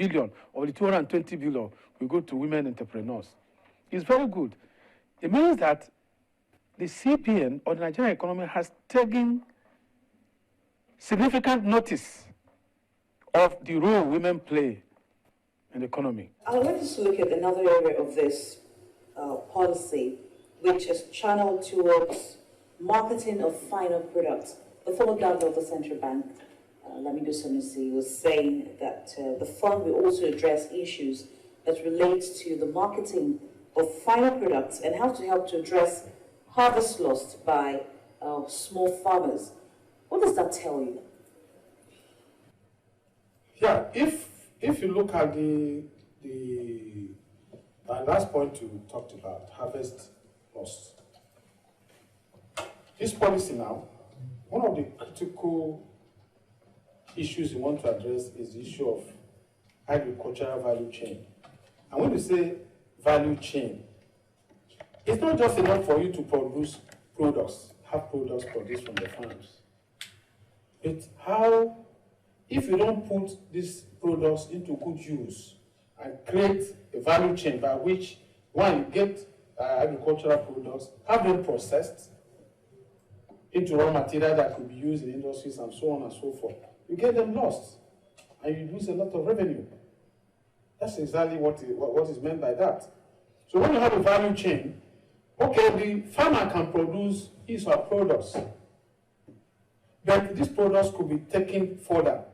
billion or the 220 billion will go to women entrepreneurs. It's very good. It means that the CPN or the Nigerian economy has taken significant notice of the role women play in the economy. I would like us to look at another area of this policy, which is channeled towards marketing of final products. The former governor of the central bank, Lamido Sanusi, was saying that the fund will also address issues that relate to the marketing of final products and how to help to address harvest lost by small farmers. What does that tell you? Yeah, if you look at the last point you talked about, harvest loss. This policy now, one of the critical issues you want to address is the issue of agricultural value chain. And when you say value chain, it's not just enough for you to produce products, have products produced from the farms. It's how, if you don't put these products into good use and create a value chain by which, one, you get agricultural products, have them processed into raw material that could be used in industries and so on and so forth, you get them lost and you lose a lot of revenue. That's exactly what is meant by that. So when you have a value chain, okay, the farmer can produce his or her products, but these products could be taken further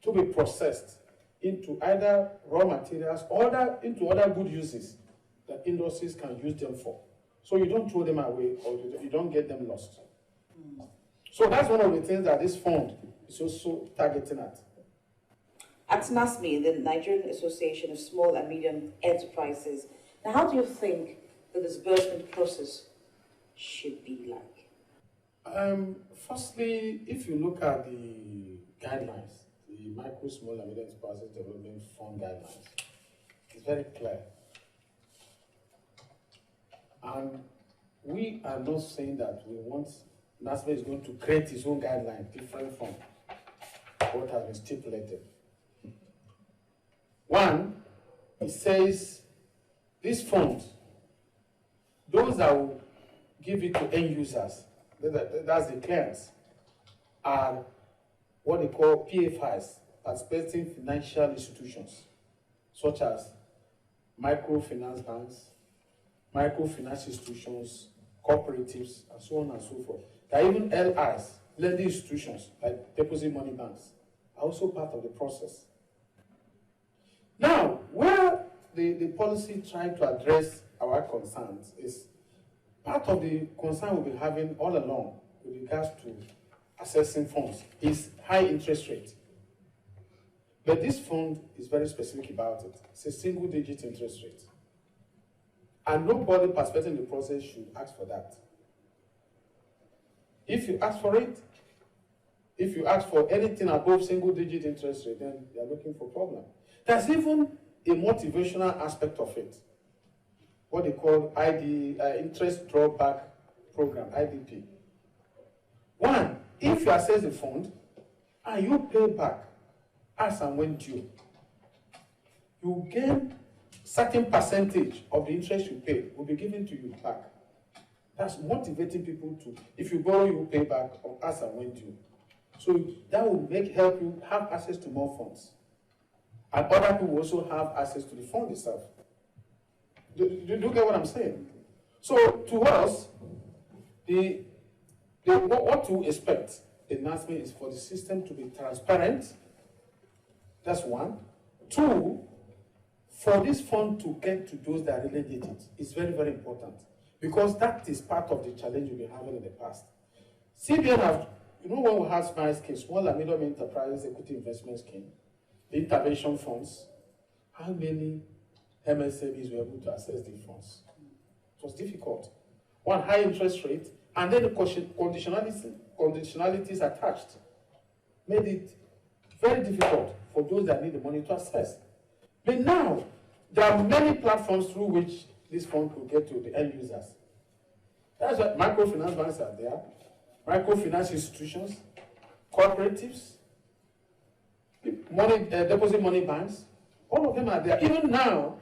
to be processed into either raw materials or into other good uses that industries can use them for. So you don't throw them away or you don't get them lost. So that's one of the things that this fund is also targeting at. At NASME, the Nigerian Association of Small and Medium Enterprises, now how do you think the disbursement process should be like? Firstly, if you look at the guidelines, the Micro, Small and Medium Enterprises Development Fund guidelines, it's very clear. And we are not saying that we want NASME is going to create its own guideline different from what has been stipulated. One, it says this fund, those that will give it to end users, that's the clients, are what they call PFIs, participating financial institutions, such as microfinance banks, microfinance institutions, cooperatives, and so on and so forth. There are even LIs, lending institutions, like deposit money banks, are also part of the process. Now, where the policy trying to address our concerns is part of the concern we've been having all along with regards to accessing funds is high interest rate. But this fund is very specific about it. It's a single-digit interest rate. And nobody participating in the process should ask for that. If you ask for it, if you ask for anything above single-digit interest rate, then they are looking for problem. There's even a motivational aspect of it, what they call interest drawback program, IDP. One, if you access the fund and you pay back as and when due, you gain certain percentage of the interest you pay will be given to you back. That's motivating people to, if you borrow, you pay back or as and when due. So that will help you have access to more funds. And other people will also have access to the fund itself. Do you get what I'm saying? So to us, what to expect in NASME is for the system to be transparent. That's one. Two, for this fund to get to those that really need it is very, very important, because that is part of the challenge we've been having in the past. CBN have, when we have SMILE scheme, Small and Medium Enterprises Equity Investment Scheme, the intervention funds, how many MSMEs were able to access the funds? It was difficult. One, high interest rate, and then the conditionalities attached made it very difficult for those that need the money to access. But now, there are many platforms through which this fund could get to the end users. That's why microfinance banks are there, microfinance institutions, cooperatives, deposit money banks, all of them are there. Even now,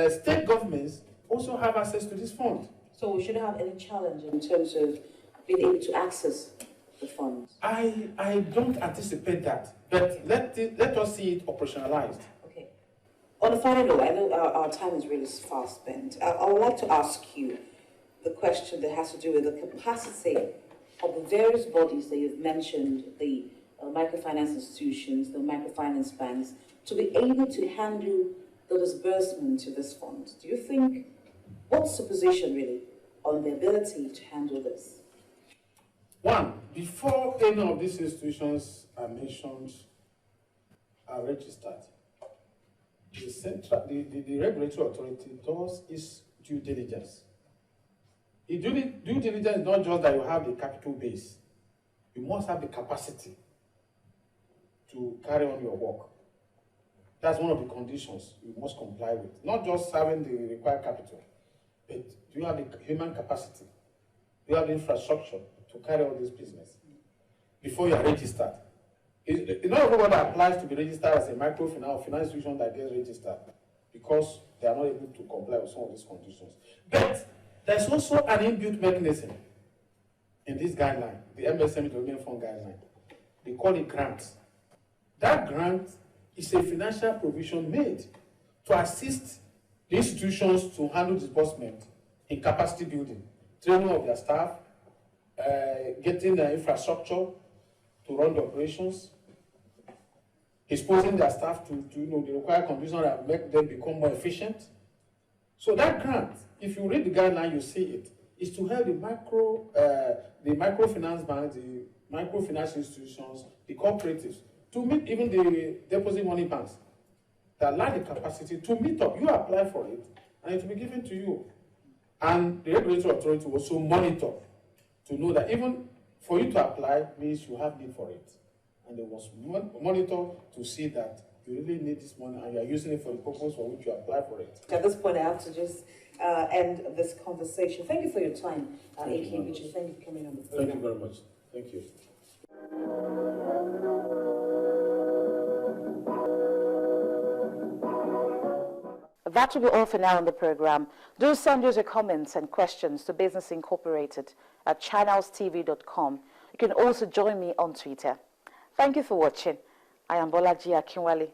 state governments also have access to this fund. So we shouldn't have any challenge in terms of being able to access the funds. I don't anticipate that, but let us see it operationalized. Okay. On a final note, I know our time is really fast spent. I would like to ask you the question that has to do with the capacity of the various bodies that you've mentioned, the microfinance institutions, the microfinance banks, to be able to handle the disbursement to this fund. Do you think, what's the position really on the ability to handle this? One, before any of these institutions are mentioned, are registered, the regulatory authority does its due diligence. The due diligence is not just that you have the capital base. You must have the capacity to carry on your work. That's one of the conditions you must comply with. Not just having the required capital, but do you have the human capacity? Do you have the infrastructure to carry on this business before you are registered? It's not everyone that applies to be registered as a microfinance or finance institution that gets registered because they are not able to comply with some of these conditions. But there's also an inbuilt mechanism in this guideline, the MSME Development Fund guideline. They call it grants. That grant is a financial provision made to assist the institutions to handle disbursement in capacity building, training of their staff, getting the infrastructure to run the operations, exposing their staff to the required conditions that make them become more efficient. So that grant, if you read the guideline, you see it, is to help the microfinance banks, the microfinance institutions, the cooperatives, to meet even the deposit money banks that lack the capacity to meet up. You apply for it, and it will be given to you. And the regulatory authority will also monitor to know that even for you to apply means you have need for it. And they must monitor to see that you really need this money and you are using it for the purpose for which you apply for it. At this point, I have to just end this conversation. Thank you for your time, A.K. Ibechi. Thank you for coming on the program. Thank you very much. Thank you. That will be all for now on the program. Do send us your comments and questions to Business Incorporated at channelstv.com. You can also join me on Twitter. Thank you for watching. I am Bolaji Akinwale.